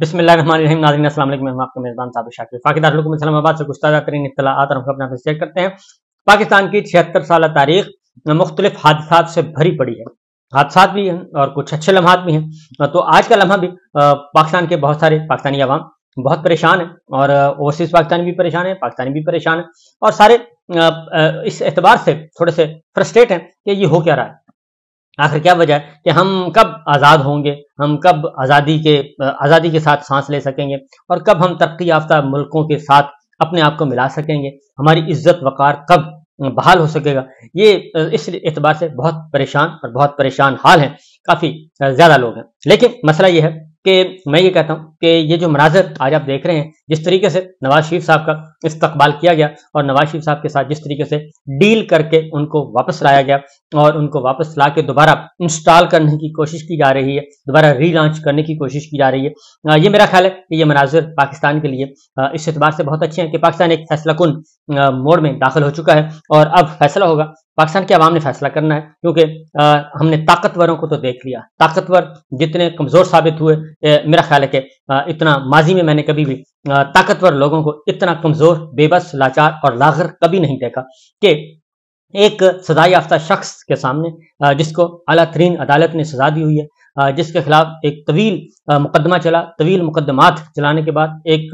बिस्मिल्लाहिर्रहमानिर्रहीम। नाज़रीन अस्सलाम वालेकुम। मैं आपका मेज़बान साबिर शाकिर फाकिदार हुकूम इस्लामाबाद से कुछ ताज़ा तरीन इत्तलाआत और हम अपना शेयर करते हैं। पाकिस्तान की 76 साल तारीख मुख्तलिफ हादसात से भरी पड़ी है। हादसात भी हैं और कुछ अच्छे लम्हात भी हैं। तो आज का लम्हा भी पाकिस्तान के बहुत सारे पाकिस्तानी अवाम बहुत परेशान है और ओवरसीज पाकिस्तानी भी परेशान है, पाकिस्तानी भी परेशान है और सारे इस एतबार से थोड़े से फ्रस्ट्रेट हैं कि ये हो क्या रहा है, आखिर क्या वजह है कि हम कब आज़ाद होंगे, हम कब आज़ादी के साथ सांस ले सकेंगे और कब हम तरक्की याफ्ता मुल्कों के साथ अपने आप को मिला सकेंगे, हमारी इज्जत वकार कब बहाल हो सकेगा। ये इस एतबार से बहुत परेशान और बहुत परेशान हाल हैं, काफ़ी ज़्यादा लोग हैं। लेकिन मसला ये है कि मैं ये कहता हूँ कि ये जो मनाजर आज आप देख रहे हैं, जिस तरीके से नवाज शरीफ साहब का इस्तकबाल किया गया और नवाज शरीफ साहब के साथ जिस तरीके से डील करके उनको वापस लाया गया और उनको वापस ला के दोबारा इंस्टॉल करने की कोशिश की जा रही है, दोबारा रीलॉन्च करने की कोशिश की जा रही है, ये मेरा ख्याल है कि ये मनाजिर पाकिस्तान के लिए इस एतबार से बहुत अच्छे हैं कि पाकिस्तान एक फैसला कुन मोड़ में दाखिल हो चुका है और अब फैसला होगा। पाकिस्तान के अवाम ने फैसला करना है, क्योंकि हमने ताकतवरों को तो देख लिया, ताकतवर जितने कमज़ोर साबित हुए, मेरा ख्याल है कि इतना माजी में मैंने कभी भी ताकतवर लोगों को इतना कमज़ोर, बेबस, लाचार और लागर कभी नहीं देखा कि एक सजा याफ्ता शख्स के सामने जिसको आला तरीन अदालत ने सजा दी हुई है, जिसके खिलाफ एक तवील मुकदमा चला, तवील मुकदमात चलाने के बाद एक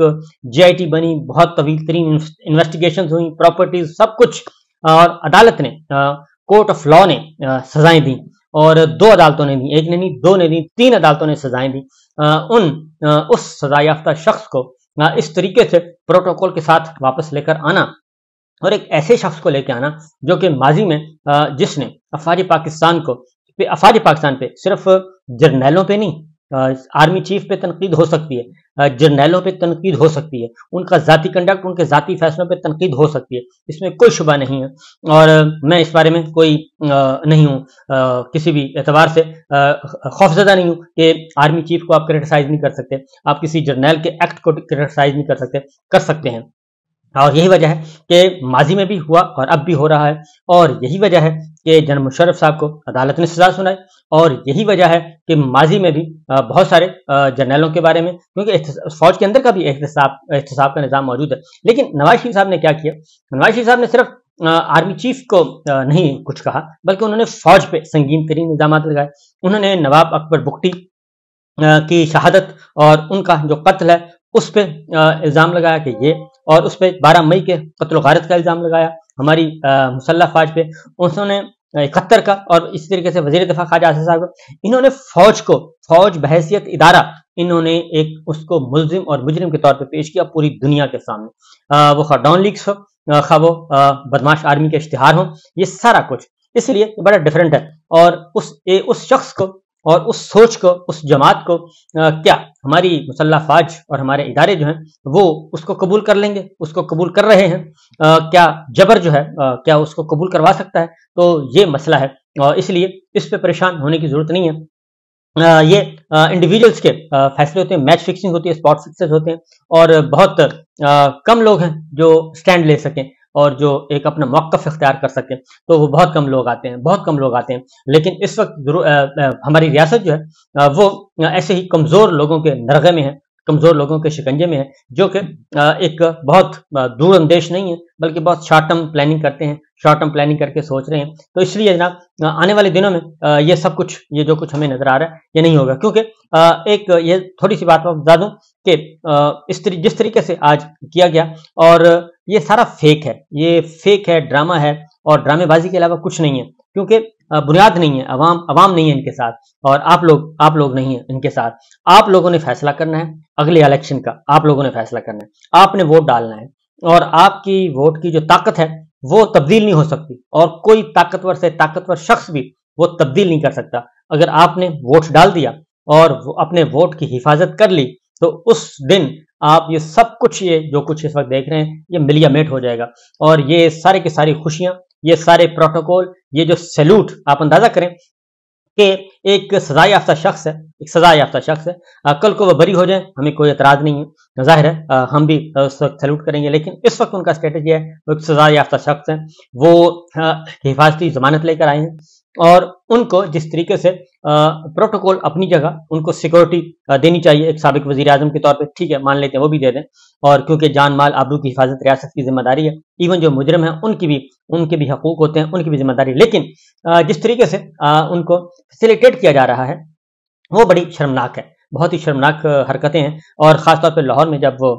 GIT बनी, बहुत तवील तरीन इन्वेस्टिगेशन हुई, प्रॉपर्टीज सब कुछ, और अदालत ने कोर्ट ऑफ लॉ ने सजाएं दी और दो अदालतों ने दी, एक ने नहीं, दो ने दी, 3 अदालतों ने सजाएं दी। उस सजा याफ्ता शख्स को इस तरीके से प्रोटोकॉल के साथ वापस लेकर आना और एक ऐसे शख्स को लेकर आना जो कि माजी में जिसने अफवाज पाकिस्तान पे सिर्फ जर्नैलों पे नहीं, आर्मी चीफ पे तनकीद हो सकती है, जर्नैलों पे तनकीद हो सकती है, उनका जाती कंडक्ट, उनके जाती फैसलों पे तनकीद हो सकती है, इसमें कोई शुबा नहीं है। और मैं इस बारे में कोई नहीं हूँ, किसी भी एतबार से खौफजदा नहीं हूँ कि आर्मी चीफ को आप क्रिटिसाइज नहीं कर सकते, आप किसी जर्नैल के एक्ट को क्रिटिसाइज नहीं कर सकते हैं। और यही वजह है कि माजी में भी हुआ और अब भी हो रहा है, और यही वजह है कि जनरल मुशर्रफ साहब को अदालत ने सजा सुनाई, और यही वजह है कि माजी में भी बहुत सारे जर्नैलों के बारे में, क्योंकि फौज के अंदर का भी एहतसाब का निज़ाम मौजूद है। लेकिन नवाज शरीफ साहब ने क्या किया, नवाज शरीफ साहब ने सिर्फ आर्मी चीफ को नहीं कुछ कहा, बल्कि उन्होंने फौज पे संगीन तरीन इल्जाम लगाए। उन्होंने नवाब अकबर बुगटी की शहादत और उनका जो कत्ल है उस पर इल्ज़ाम लगाया कि ये, और उस पर 12 मई के कत्ल गारत का इल्ज़ाम लगाया हमारी मुसल्लह फौज पे। उन्होंने 71 का, और इसी तरीके से वज़ीर दिफा ख्वाजा आसिफ साहब, इन्होंने फौज बहैसियत इदारा, इन्होंने एक उसको मुल्जिम और मुजरिम के तौर पे पेश किया पूरी दुनिया के सामने, वो खा डाउन लीक्स हो, खा वो बदमाश आर्मी के इश्तिहार हो, ये सारा कुछ इसलिए बड़ा डिफरेंट है। और उस शख्स को और उस सोच को, उस जमात को क्या हमारी मुसल्लह फौज और हमारे इदारे जो हैं वो उसको कबूल कर लेंगे, उसको कबूल कर रहे हैं, क्या जबर जो है क्या उसको कबूल करवा सकता है? तो ये मसला है और इसलिए इस पे परेशान होने की जरूरत नहीं है। ये इंडिविजुअल्स के फैसले होते हैं, मैच फिक्सिंग होती है, स्पॉट फिक्सेस होते हैं, और बहुत कम लोग हैं जो स्टैंड ले सकें और जो एक अपना मौक़िफ़ इख्तियार कर सकें, तो वो बहुत कम लोग आते हैं। लेकिन इस वक्त हमारी रियासत जो है वो ऐसे ही कमज़ोर लोगों के नरगे में है, कमज़ोर लोगों के शिकंजे में है, जो कि एक बहुत दूर अंदेश नहीं है, बल्कि बहुत शॉर्ट टर्म प्लानिंग करते हैं, शॉर्ट टर्म प्लानिंग करके सोच रहे हैं। तो इसलिए जनाब आने वाले दिनों में ये सब कुछ, ये जो कुछ हमें नजर आ रहा है, ये नहीं होगा, क्योंकि एक ये थोड़ी सी बात मैं बता दूं कि जिस तरीके से आज किया गया, और ये सारा फेक है, ये फेक है, ड्रामा है, और ड्रामेबाजी के अलावा कुछ नहीं है, क्योंकि बुनियाद नहीं है, अवाम नहीं है इनके साथ, और आप लोग नहीं है इनके साथ। आप लोगों ने फैसला करना है अगले इलेक्शन का, आप लोगों ने फैसला करना है, आपने वोट डालना है, और आपकी वोट की जो ताकत है वो तब्दील नहीं हो सकती, और कोई ताकतवर से ताकतवर शख्स भी वो तब्दील नहीं कर सकता। अगर आपने वोट डाल दिया और अपने वोट की हिफाजत कर ली, तो उस दिन आप ये सब कुछ, ये जो कुछ इस वक्त देख रहे हैं, ये मिलिया मेट हो जाएगा। और ये सारे की सारी खुशियां, ये सारे प्रोटोकॉल, ये जो सैल्यूट, आप अंदाजा करें कि एक सजा याफ्ता शख्स है, कल को वह बरी हो जाए, हमें कोई एतराज नहीं है, जाहिर है हम भी उस वक्त सैल्यूट करेंगे। लेकिन इस वक्त उनका स्ट्रेटेजी है, वो एक सजा याफ्ता शख्स है, वो हिफाजती जमानत लेकर आए हैं, और उनको जिस तरीके से प्रोटोकॉल अपनी जगह उनको सिक्योरिटी देनी चाहिए एक साबिक वजीर आजम के तौर पे, ठीक है मान लेते हैं वो भी दे दें, और क्योंकि जान माल आबरू की हिफाजत रियासत की जिम्मेदारी है, इवन जो मुजरिम है उनके भी हकूक होते हैं, उनकी भी जिम्मेदारी, लेकिन जिस तरीके से उनको फैसिलिटेट किया जा रहा है वो बड़ी शर्मनाक है, बहुत ही शर्मनाक हरकतें हैं। और ख़ासतौर पे लाहौर में जब वो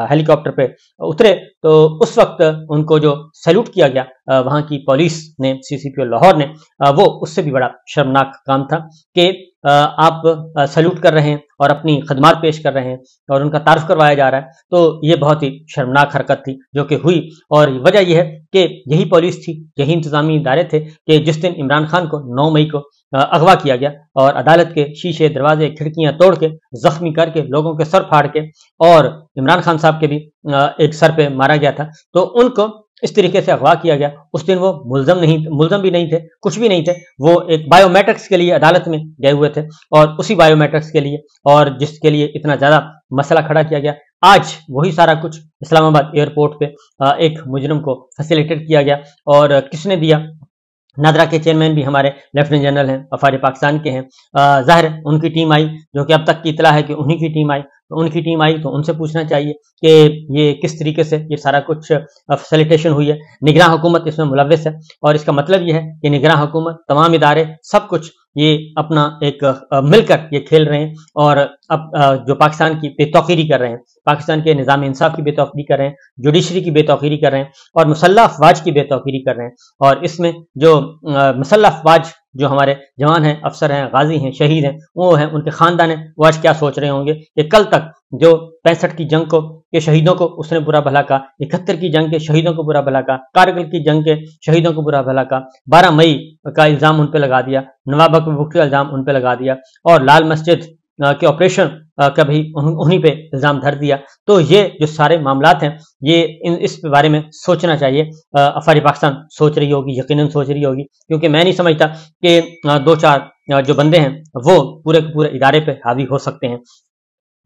हेलीकॉप्टर पे उतरे तो उस वक्त उनको जो सैल्यूट किया गया वहाँ की पुलिस ने, सीसीपीओ लाहौर ने, वो उससे भी बड़ा शर्मनाक काम था कि आप सैल्यूट कर रहे हैं और अपनी खदमात पेश कर रहे हैं और उनका तारुफ करवाया जा रहा है, तो ये बहुत ही शर्मनाक हरकत थी जो कि हुई। और वजह यह है कि यही पुलिस थी, यही इंतजामी इदारे थे कि जिस दिन इमरान खान को 9 मई को अगवा किया गया और अदालत के शीशे, दरवाजे, खिड़कियां तोड़ के, जख्मी करके, लोगों के सर फाड़ के, और इमरान खान साहब के भी एक सर पे मारा गया था, तो उनको इस तरीके से अगवा किया गया। उस दिन वो मुलजम भी नहीं थे, कुछ भी नहीं थे, वो एक बायोमेट्रिक्स के लिए अदालत में गए हुए थे और उसी बायोमेट्रिक्स के लिए, और जिसके लिए इतना ज्यादा मसला खड़ा किया गया, आज वही सारा कुछ इस्लामाबाद एयरपोर्ट पे एक मुजरिम को फैसिलिटेट किया गया। और किसने दिया? नादरा के चेयरमैन भी हमारे लेफ्टिनेंट जनरल हैं, वफार पाकिस्तान के हैं। जाहिर उनकी टीम आई, जो कि अब तक की इतला है कि उन्हीं की टीम आई, तो उनकी टीम आई तो उनसे पूछना चाहिए कि ये किस तरीके से ये सारा कुछ फैसिलिटेशन हुई है। निगरान हुकूमत इसमें मुलव्वस है, और इसका मतलब ये है कि निगरान हुकूमत, तमाम इदारे, सब कुछ ये अपना एक मिलकर ये खेल रहे हैं, और अब जो पाकिस्तान की बेतौकीरी कर रहे हैं, पाकिस्तान के निज़ाम इंसाफ की बेतौकीरी कर रहे हैं, जुडिशरी की बेतौकीरी कर रहे हैं, और मुसल्लह अफवाज की बेतौकीरी कर रहे हैं। और इसमें जो मुसल्लह अफवाज जो हमारे जवान हैं, अफसर हैं, गाजी हैं, शहीद हैं, वो हैं, उनके खानदान हैं, वो आज क्या सोच रहे होंगे कि कल तक जो 65 की जंग के शहीदों को उसने बुरा भला कहा, 71 की जंग के शहीदों को बुरा भला कहा, कारगिल की जंग के शहीदों को बुरा भला कहा, 12 मई का इल्जाम उन पे लगा दिया, नवाब अकबर भुट्टो का इल्जाम उन पे लगा दिया, और लाल मस्जिद के ऑपरेशन का भी उन्हीं पे इल्जाम धर दिया। तो ये जो सारे मामलात हैं, ये इस बारे में सोचना चाहिए। अफवाज पाकिस्तान सोच रही होगी, यकीनन सोच रही होगी, क्योंकि मैं नहीं समझता कि 2-4 जो बंदे हैं वो पूरे पूरे इदारे पे हावी हो सकते हैं।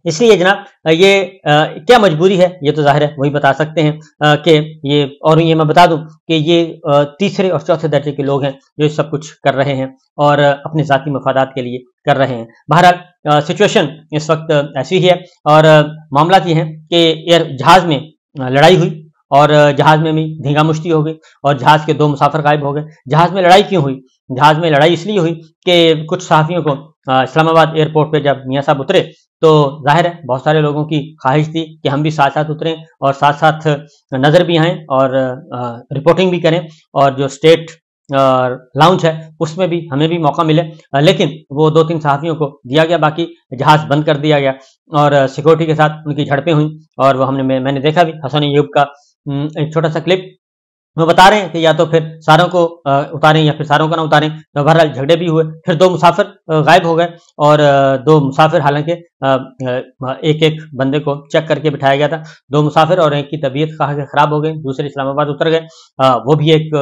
इसलिए जनाब ये क्या मजबूरी है, ये तो जाहिर है वही बता सकते हैं कि ये, और ये मैं बता दूं कि ये तीसरे और चौथे दर्जे के लोग हैं जो सब कुछ कर रहे हैं और अपने ज़ाती मफादात के लिए कर रहे हैं। बहरहाल सिचुएशन इस वक्त ऐसी ही है, और मामला ये है कि एयर जहाज में लड़ाई हुई, और जहाज में भी धींगा मुश्ती हो गई, और जहाज के 2 मुसाफिर गायब हो गए। जहाज में लड़ाई क्यों हुई? जहाज में लड़ाई इसलिए हुई कि कुछ सहाफ़ियों को इस्लामाबाद एयरपोर्ट पे जब मियाँ साहब उतरे, तो जाहिर है बहुत सारे लोगों की ख्वाहिश थी कि हम भी साथ साथ उतरें और साथ साथ नज़र भी आएँ और रिपोर्टिंग भी करें, और जो स्टेट लाउंज है उसमें भी हमें भी मौका मिले। लेकिन वो 2-3 सहाफ़ियों को दिया गया, बाकी जहाज़ बंद कर दिया गया और सिक्योरिटी के साथ उनकी झड़पें हुई। और वो मैंने देखा भी हसन अय्यूब का एक छोटा सा क्लिप, वो बता रहे हैं कि या तो फिर सारों को उतारें या फिर सारों को ना उतारें। तो बहरहाल झगड़े भी हुए, फिर 2 मुसाफिर गायब हो गए, और 2 मुसाफिर, हालांकि एक बंदे को चेक करके बिठाया गया था, 2 मुसाफिर, और एक की तबीयत खराब हो गई, दूसरे इस्लामाबाद उतर गए। वो भी एक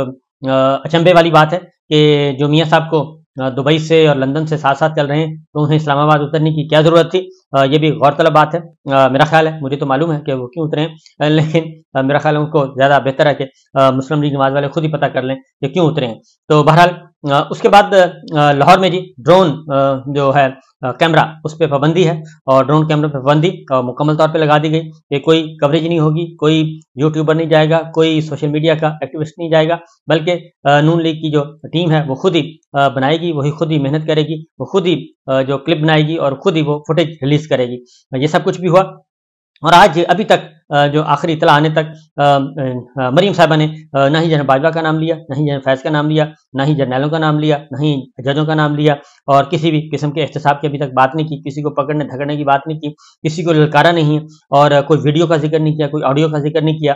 अचंभे वाली बात है कि जो मियाँ साहब को दुबई से और लंदन से साथ साथ चल रहे हैं, तो उन्हें इस्लामाबाद उतरने की क्या ज़रूरत थी? ये भी गौरतलब बात है। मेरा ख्याल है, मुझे तो मालूम है कि वो क्यों उतरे हैं, लेकिन मेरा ख्याल है उनको ज़्यादा बेहतर है कि मुस्लिम लीग नवाज वाले खुद ही पता कर लें कि क्यों उतरे हैं। तो बहरहाल उसके बाद लाहौर में जी ड्रोन जो है कैमरा, उस पर पाबंदी है, और ड्रोन कैमरा पर पाबंदी मुकम्मल तौर पे लगा दी गई कि कोई कवरेज नहीं होगी, कोई यूट्यूबर नहीं जाएगा, कोई सोशल मीडिया का एक्टिविस्ट नहीं जाएगा, बल्कि नून लीग की जो टीम है वो खुद ही बनाएगी, वही खुद ही मेहनत करेगी, वो खुद ही जो क्लिप बनाएगी और खुद ही वो फुटेज रिलीज करेगी। ये सब कुछ भी हुआ, और आज अभी तक जो आखिरी इतला आने तक मरीम साहबा ने ना ही जनरल बाजवा का नाम लिया, ना ही जनरल फैज़ का नाम लिया, ना ही जर्नैलों का नाम लिया, ना ही जजों का नाम लिया, और किसी भी किस्म के एहतसाब की अभी तक बात नहीं की, किसी को पकड़ने धकड़ने की बात नहीं की, किसी को ललकारा नहीं है, और कोई वीडियो का जिक्र नहीं किया, कोई ऑडियो का जिक्र नहीं किया।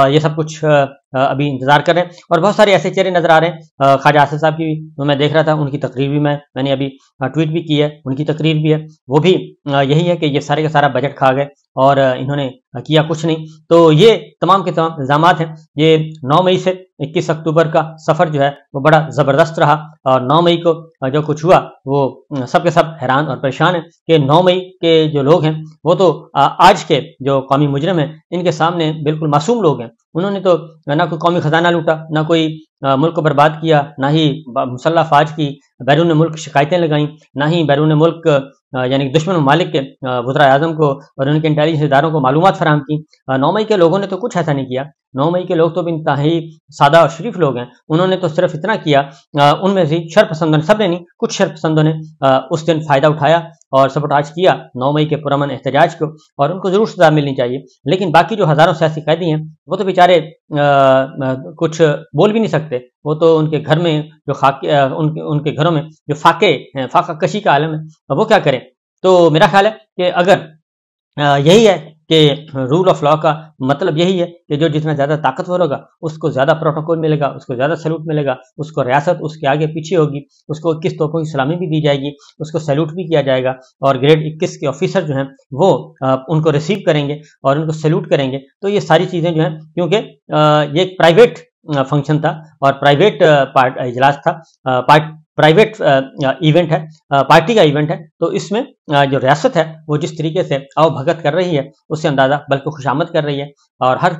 ये सब कुछ अभी इंतजार कर रहे हैं, और बहुत सारे ऐसे चेहरे नजर आ रहे हैं। ख्वाजा आसिफ साहब की तो मैं देख रहा था, उनकी तकरीर भी मैंने अभी ट्वीट भी की है, उनकी तकरीर भी है, वो भी यही है कि ये सारे का सारा बजट खा गए और इन्होंने किया कुछ नहीं। तो ये तमाम के तमाम इल्जामात हैं। ये 9 मई से 21 अक्टूबर का सफर जो है वो बड़ा जबरदस्त रहा और 9 मई को जो कुछ हुआ वो सब के सब हैरान और परेशान है कि 9 मई के जो लोग हैं वो तो आज के जो कौमी मुजरिम हैं इनके सामने बिल्कुल मासूम लोग हैं। उन्होंने तो ना कोई कौमी खजाना लूटा, ना कोई मुल्क को बर्बाद किया, ना ही मुसल्लह अफवाज की बैरून मुल्क शिकायतें लगाई, ना ही बैरून मुल्क यानी दुश्मन ममालिक के वज़रा आज़म को और उनके इंटेलिजेंस इदारों को मालूमात फराहम की। 9 मई के लोगों ने तो कुछ ऐसा नहीं किया। 9 मई के लोग तो इंतहाई सादा और शरीफ लोग हैं। उन्होंने तो सिर्फ इतना किया, उनमें से शरपसंदों ने, सब ने नहीं, कुछ शरपसंदों ने उस दिन फ़ायदा उठाया और सबोटाज किया 9 मई के पुरअमन एहतजाज को, और उनको ज़रूर सजा मिलनी चाहिए। लेकिन बाकी जो हज़ारों सियासी कैदी हैं वो तो बेचारे कुछ बोल भी नहीं सकते। वो तो उनके घर में जो खाके उनके घरों में जो फाके हैं, फाका कशी का आलम है, वो क्या करें। तो मेरा ख्याल है कि अगर यही है कि रूल ऑफ लॉ का मतलब यही है कि जो जितना ज़्यादा ताकतवर होगा उसको ज़्यादा प्रोटोकॉल मिलेगा, उसको ज़्यादा सैल्यूट मिलेगा, उसको रियासत उसके आगे पीछे होगी, उसको 21 तोपों की सलामी भी दी जाएगी, उसको सैल्यूट भी किया जाएगा और ग्रेड 21 के ऑफिसर जो हैं वो उनको रिसीव करेंगे और उनको सैल्यूट करेंगे। तो ये सारी चीज़ें जो हैं, क्योंकि ये एक प्राइवेट फंक्शन था और प्राइवेट इजलास था, प्राइवेट इवेंट है, पार्टी का इवेंट है। तो इसमें जो रियासत है वो जिस तरीके से अवभगत कर रही है उससे अंदाजा बल्कि खुशामद कर रही है और हर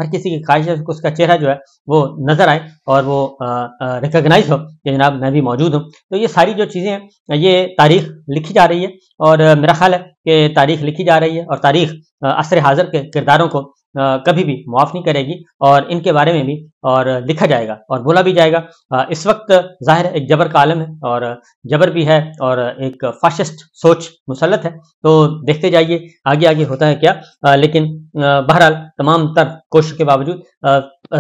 किसी की ख्वाहिश है कि उसका चेहरा जो है वो नजर आए और वो रिकॉग्नाइज हो कि जनाब मैं भी मौजूद हूँ। तो ये सारी जो चीज़ें हैं ये तारीख लिखी जा रही है और मेरा ख्याल है कि तारीख लिखी जा रही है और तारीख असर हाजिर के किरदारों को कभी भी माफ़ नहीं करेगी और इनके बारे में भी और लिखा जाएगा और बोला भी जाएगा। इस वक्त जाहिर है एक जबर का आलम है और जबर भी है और एक फाशिस्ट सोच मुसल्लत है। तो देखते जाइए आगे आगे होता है क्या। लेकिन बहरहाल तमाम तर कोशिश के बावजूद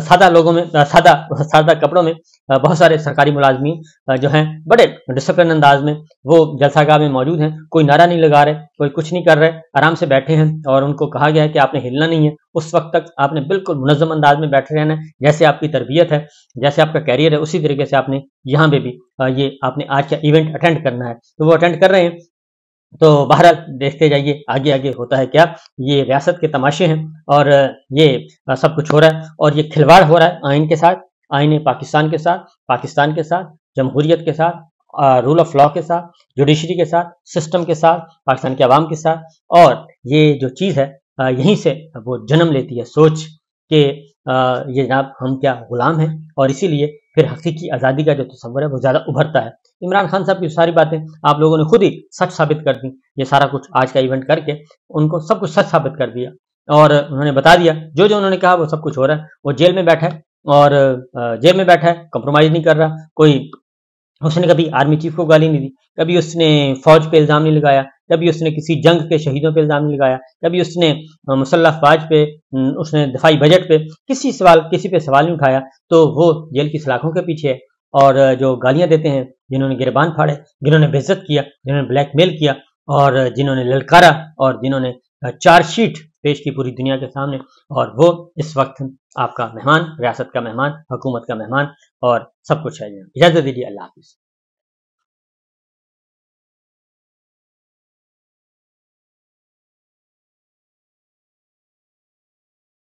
सादा लोगों में सादा कपड़ों में बहुत सारे सरकारी मुलाजमीन जो हैं बड़े डिसिप्लिन अंदाज में वो जलसागाह में मौजूद हैं। कोई नारा नहीं लगा रहे, कोई कुछ नहीं कर रहे, आराम से बैठे हैं और उनको कहा गया है कि आपने हिलना नहीं है। उस वक्त तक आपने बिल्कुल मुनज़्ज़म अंदाज में बैठे रहना है, जैसे आपकी तरबियत है, जैसे आपका कैरियर है, उसी तरीके से आपने यहाँ पे भी ये आपने आज का इवेंट अटेंड करना है। तो वो अटेंड कर रहे हैं। तो बहरहाल देखते जाइए आगे आगे होता है क्या। ये रियासत के तमाशे हैं और ये सब कुछ हो रहा है और ये खिलवाड़ हो रहा है आइन के साथ, आइन पाकिस्तान के साथ, पाकिस्तान के साथ, जमहूरियत के साथ, रूल ऑफ लॉ के साथ, जुडिशरी के साथ, सिस्टम के साथ, पाकिस्तान के अवाम के साथ। और ये जो चीज़ है यहीं से वो जन्म लेती है सोच कि ये जनाब हम क्या गुलाम हैं, और इसीलिए फिर हकीकी आज़ादी का जो तस्वर है वो ज़्यादा उभरता है। इमरान खान साहब की सारी बातें आप लोगों ने खुद ही सच साबित कर दी। ये सारा कुछ आज का इवेंट करके उनको सब कुछ सच साबित कर दिया और उन्होंने बता दिया जो जो उन्होंने कहा वो सब कुछ हो रहा है। वो जेल में बैठा है और जेल में बैठा है, कंप्रोमाइज़ नहीं कर रहा। कोई उसने कभी आर्मी चीफ को गाली नहीं दी, कभी उसने फौज पे इल्ज़ाम नहीं लगाया, कभी उसने किसी जंग के शहीदों पे इल्ज़ाम नहीं लगाया, कभी उसने मुसल्लह अफवाज पे, उसने दफाई बजट पे किसी पे सवाल नहीं उठाया। तो वो जेल की सलाखों के पीछे है और जो गालियां देते हैं, जिन्होंने गिरबान फाड़े, जिन्होंने बेइज्जत किया, जिन्होंने ब्लैकमेल किया और जिन्होंने ललकारा और जिन्होंने चार्जशीट पेश की पूरी दुनिया के सामने, और वो इस वक्त आपका मेहमान, रियासत का मेहमान, हुकूमत का मेहमान और सब कुछ है। इजाज़त दीजिए, अल्लाह हाफ़िज़।